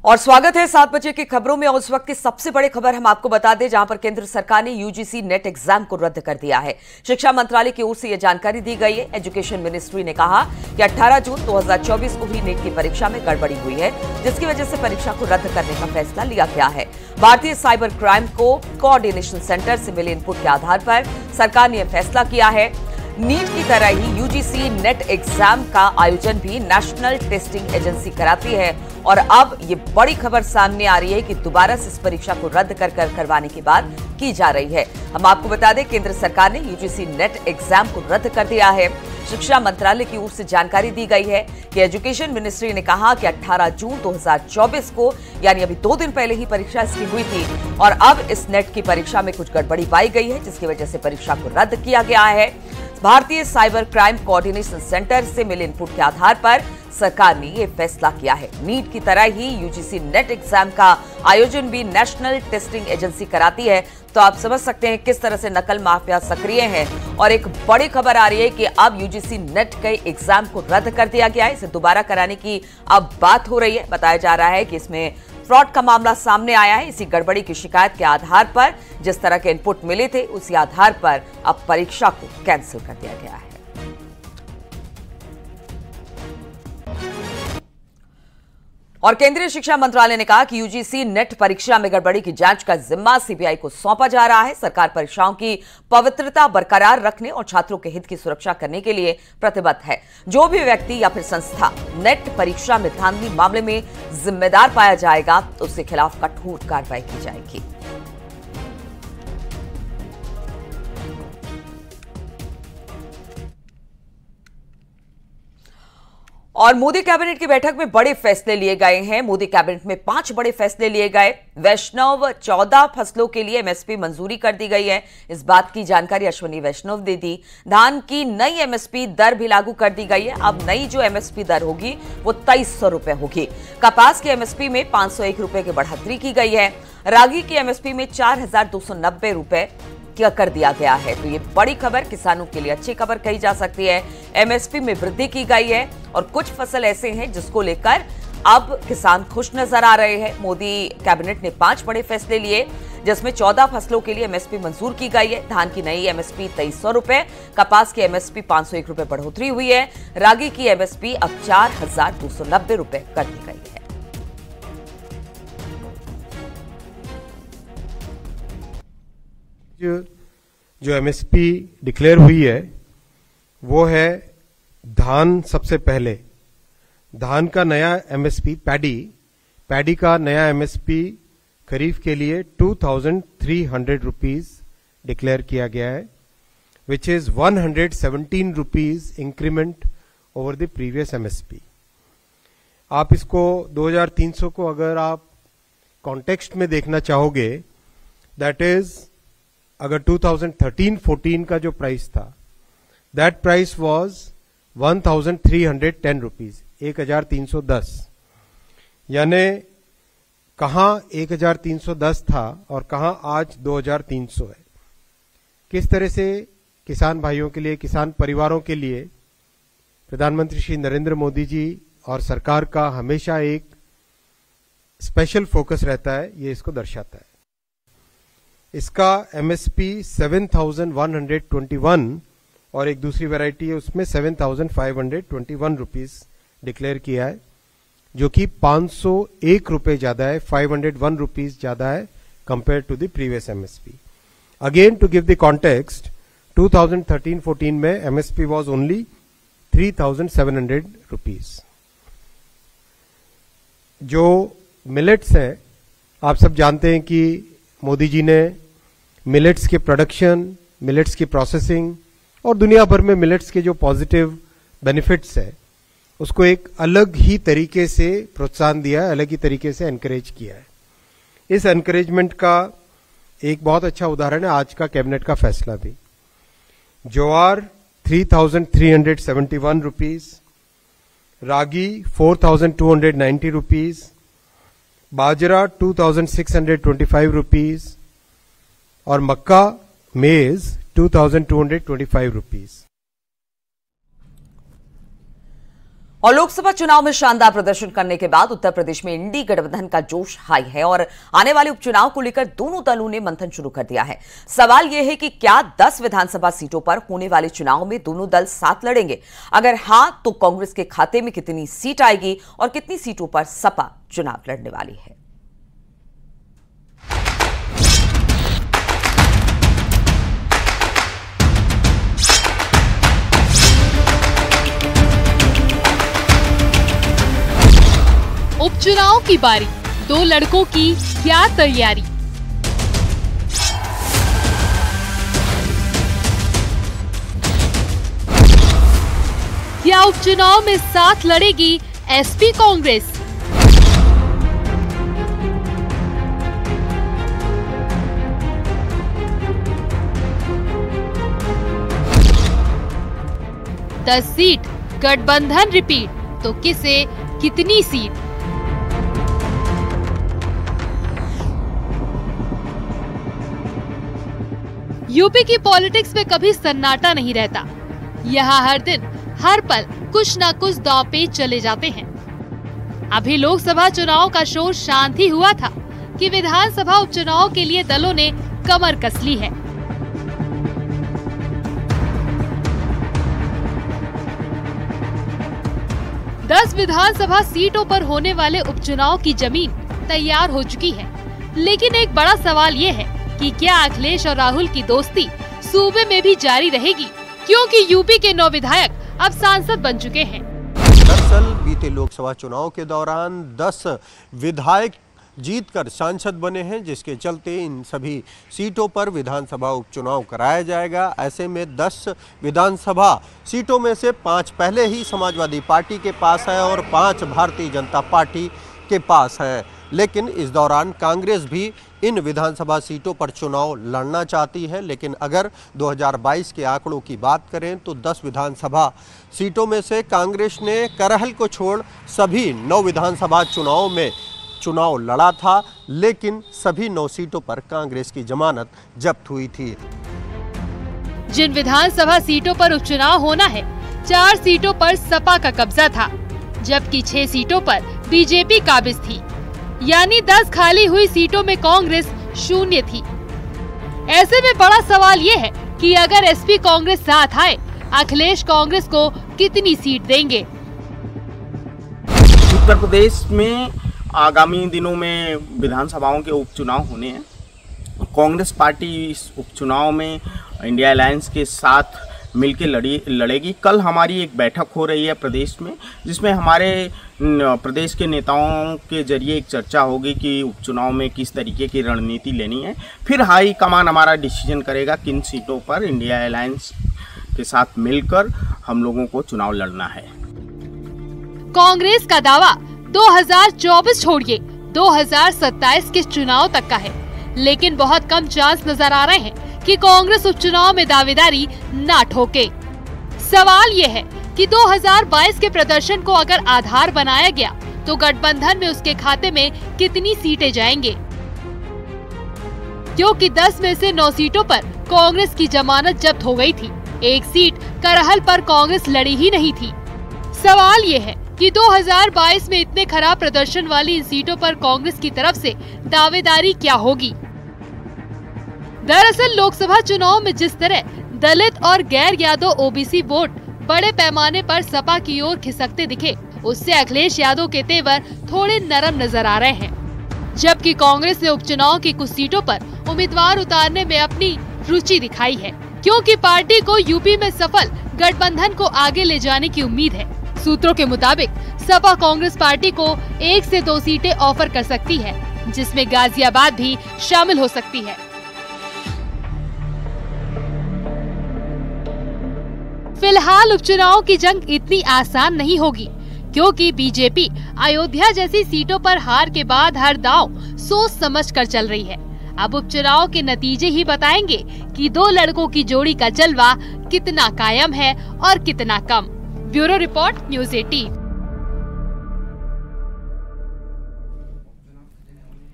और स्वागत है 7 बजे की खबरों में। उस वक्त की सबसे बड़ी खबर हम आपको बता दें, जहां पर केंद्र सरकार ने यूजीसी नेट एग्जाम को रद्द कर दिया है। शिक्षा मंत्रालय की ओर से यह जानकारी दी गई है। एजुकेशन मिनिस्ट्री ने कहा कि 18 जून 2024 को हुई नेट की परीक्षा में गड़बड़ी हुई है, जिसकी वजह से परीक्षा को रद्द करने का फैसला लिया गया है। भारतीय साइबर क्राइम कोऑर्डिनेशन सेंटर से मिले इनपुट के आधार पर सरकार ने यह फैसला किया है। नीट की तरह ही यूजीसी नेट एग्जाम का आयोजन भी नेशनल टेस्टिंग एजेंसी कराती है। और अब ये बड़ी खबर सामने आ रही है कि दोबारा से इस परीक्षा को रद्द करवाने की बात की जा रही है। हम आपको बता दें, केंद्र सरकार ने यूजीसी नेट एग्जाम को रद्द कर दिया है। शिक्षा मंत्रालय की ओर से जानकारी दी गई है कि एजुकेशन मिनिस्ट्री ने कहा कि 18 जून 2024 को, यानी अभी 2 दिन पहले ही परीक्षा इसकी हुई थी, और अब इस नेट की परीक्षा में कुछ गड़बड़ी पाई गई है, जिसकी वजह से परीक्षा को रद्द किया गया है। भारतीय साइबर क्राइम कोऑर्डिनेशन सेंटर से मिले इनपुट के आधार पर सरकार ने यह फैसला किया है। नीट की तरह ही यूजीसी नेट एग्जाम का आयोजन भी नेशनल टेस्टिंग एजेंसी कराती है। तो आप समझ सकते हैं किस तरह से नकल माफिया सक्रिय हैं। और एक बड़ी खबर आ रही है कि अब यूजीसी नेट के एग्जाम को रद्द कर दिया गया है। इसे दोबारा कराने की अब बात हो रही है। बताया जा रहा है कि इसमें फ्रॉड का मामला सामने आया है। इसी गड़बड़ी की शिकायत के आधार पर जिस तरह के इनपुट मिले थे, उसी आधार पर अब परीक्षा को कैंसिल कर दिया गया है। और केंद्रीय शिक्षा मंत्रालय ने कहा कि यूजीसी नेट परीक्षा में गड़बड़ी की जांच का जिम्मा सीबीआई को सौंपा जा रहा है। सरकार परीक्षाओं की पवित्रता बरकरार रखने और छात्रों के हित की सुरक्षा करने के लिए प्रतिबद्ध है। जो भी व्यक्ति या फिर संस्था नेट परीक्षा में धांधली मामले में जिम्मेदार पाया जाएगा तो उसके खिलाफ कठोर कार्रवाई की जाएगी। और मोदी कैबिनेट की बैठक में बड़े फैसले लिए गए हैं। मोदी कैबिनेट में 5 बड़े फैसले लिए गए। वैष्णव 14 फसलों के लिए एमएसपी मंजूरी कर दी गई है। इस बात की जानकारी अश्विनी वैष्णव ने दी। धान की नई एमएसपी दर भी लागू कर दी गई है। अब नई जो एमएसपी दर होगी वो 2300 रुपए होगी। कपास की एमएसपी में 501 रुपए की बढ़ोतरी की गई है। रागी की एमएसपी में 4290 रुपए कर दिया गया है। तो ये बड़ी खबर किसानों के लिए अच्छी खबर कही जा सकती है। एमएसपी में वृद्धि की गई है और कुछ फसल ऐसे हैं जिसको लेकर अब किसान खुश नजर आ रहे हैं। मोदी कैबिनेट ने 5 बड़े फैसले लिए, जिसमें 14 फसलों के लिए एमएसपी मंजूर की गई है। धान की नई एमएसपी 2300 रुपए, कपास की एमएसपी 501 रुपए बढ़ोतरी हुई है। रागी की एमएसपी अब 4290 रुपए कर दी गई है। जो एमएसपी डिक्लेयर हुई है वो है धान। सबसे पहले धान का नया एमएसपी, पैडी का नया एमएसपी खरीफ के लिए 2300 रुपीज डिक्लेयर किया गया है, which is 117 rupees increment over the previous MSP. आप इसको 2300 को अगर आप कॉन्टेक्स्ट में देखना चाहोगे, दैट इज अगर 2013-14 का जो प्राइस था, दैट प्राइस वाज 1310 रुपीज, 1310। यानी कहां 1310 था और कहां आज 2300 है। किस तरह से किसान भाइयों के लिए, किसान परिवारों के लिए प्रधानमंत्री श्री नरेंद्र मोदी जी और सरकार का हमेशा एक स्पेशल फोकस रहता है, ये इसको दर्शाता है। इसका एमएसपी 7121 और एक दूसरी वैरायटी है उसमें 7521 रुपीज डिक्लेयर किया है, जो कि 501 रुपए ज्यादा है, 501 रुपीज ज्यादा है compare to the previous MSP. Again to give the context, 2013-14 में एमएसपी वाज ओनली 3700 रुपीज। जो मिलेट्स है, आप सब जानते हैं कि मोदी जी ने मिलेट्स के प्रोडक्शन, मिलेट्स की प्रोसेसिंग और दुनिया भर में मिलेट्स के जो पॉजिटिव बेनिफिट्स है उसको एक अलग ही तरीके से प्रोत्साहन दिया है, अलग ही तरीके से एनकरेज किया है। इस एनकरेजमेंट का एक बहुत अच्छा उदाहरण है आज का कैबिनेट का फैसला भी। ज्वार 3371 रुपीज, रागी 4290 रुपीज, बाजरा 2625 रुपीज और मक्का मेज 2225 रुपीज। और लोकसभा चुनाव में शानदार प्रदर्शन करने के बाद उत्तर प्रदेश में इंडी गठबंधन का जोश हाई है और आने वाले उपचुनाव को लेकर दोनों दलों ने मंथन शुरू कर दिया है। सवाल यह है कि क्या 10 विधानसभा सीटों पर होने वाले चुनाव में दोनों दल साथ लड़ेंगे? अगर हां, तो कांग्रेस के खाते में कितनी सीट आएगी और कितनी सीटों पर सपा चुनाव लड़ने वाली है? उपचुनाव की बारी, दो लड़कों की क्या तैयारी? क्या उपचुनाव में साथ लड़ेगी एसपी कांग्रेस? दस सीट गठबंधन रिपीट, तो किसे कितनी सीट? यूपी की पॉलिटिक्स में कभी सन्नाटा नहीं रहता। यहाँ हर दिन हर पल कुछ न कुछ दांव पेच चले जाते हैं। अभी लोकसभा चुनाव का शोर शांत ही हुआ था कि विधानसभा उपचुनाव के लिए दलों ने कमर कस ली है। दस विधानसभा सीटों पर होने वाले उपचुनाव की जमीन तैयार हो चुकी है, लेकिन एक बड़ा सवाल ये है कि क्या अखिलेश और राहुल की दोस्ती सूबे में भी जारी रहेगी, क्योंकि यूपी के 9 विधायक अब सांसद बन चुके हैं। दरअसल बीते लोकसभा चुनाव के दौरान 10 विधायक जीतकर सांसद बने हैं, जिसके चलते इन सभी सीटों पर विधानसभा उपचुनाव कराया जाएगा। ऐसे में 10 विधानसभा सीटों में से 5 पहले ही समाजवादी पार्टी के पास है और 5 भारतीय जनता पार्टी के पास है। लेकिन इस दौरान कांग्रेस भी इन विधानसभा सीटों पर चुनाव लड़ना चाहती है। लेकिन अगर 2022 के आंकड़ों की बात करें तो 10 विधानसभा सीटों में से कांग्रेस ने करहल को छोड़ सभी 9 विधानसभा चुनाव में चुनाव लड़ा था, लेकिन सभी 9 सीटों पर कांग्रेस की जमानत जब्त हुई थी। जिन विधानसभा सीटों पर उपचुनाव होना है, 4 सीटों पर सपा का कब्जा था, जबकि 6 सीटों पर बीजेपी काबिज थी। यानी 10 खाली हुई सीटों में कांग्रेस शून्य थी। ऐसे में बड़ा सवाल ये है कि अगर एसपी कांग्रेस साथ आए, अखिलेश कांग्रेस को कितनी सीट देंगे? उत्तर प्रदेश में आगामी दिनों में विधानसभाओं के उपचुनाव होने हैं। कांग्रेस पार्टी इस उपचुनाव में इंडिया अलायंस के साथ मिलकर लड़ेगी। कल हमारी एक बैठक हो रही है प्रदेश में, जिसमें हमारे प्रदेश के नेताओं के जरिए एक चर्चा होगी कि उपचुनाव में किस तरीके की रणनीति लेनी है। फिर हाई कमान हमारा डिसीजन करेगा किन सीटों पर इंडिया अलायंस के साथ मिलकर हम लोगों को चुनाव लड़ना है। कांग्रेस का दावा 2024 छोड़िए 2027 के चुनाव तक का है, लेकिन बहुत कम चांस नजर आ रहे हैं कि कांग्रेस उपचुनाव में दावेदारी ना ठोके। सवाल ये है कि 2022 के प्रदर्शन को अगर आधार बनाया गया तो गठबंधन में उसके खाते में कितनी सीटें जाएंगे, क्योंकि 10 में से 9 सीटों पर कांग्रेस की जमानत जब्त हो गई थी। एक सीट करहल पर कांग्रेस लड़ी ही नहीं थी। सवाल ये है कि 2022 में इतने खराब प्रदर्शन वाली इन सीटों पर कांग्रेस की तरफ से दावेदारी क्या होगी? दरअसल लोकसभा चुनाव में जिस तरह दलित और गैर यादव ओबीसी वोट बड़े पैमाने पर सपा की ओर खिसकते दिखे, उससे अखिलेश यादव के तेवर थोड़े नरम नजर आ रहे हैं। जबकि कांग्रेस ने उपचुनाव की कुछ सीटों पर उम्मीदवार उतारने में अपनी रुचि दिखाई है, क्योंकि पार्टी को यूपी में सफल गठबंधन को आगे ले जाने की उम्मीद है। सूत्रों के मुताबिक सपा कांग्रेस पार्टी को 1 से 2 सीटें ऑफर कर सकती है, जिसमें गाजियाबाद भी शामिल हो सकती है। फिलहाल उपचुनाव की जंग इतनी आसान नहीं होगी, क्योंकि बीजेपी अयोध्या जैसी सीटों पर हार के बाद हर दांव सोच समझकर चल रही है। अब उपचुनाव के नतीजे ही बताएंगे कि 2 लड़कों की जोड़ी का जलवा कितना कायम है और कितना कम। Bureau report, news 18।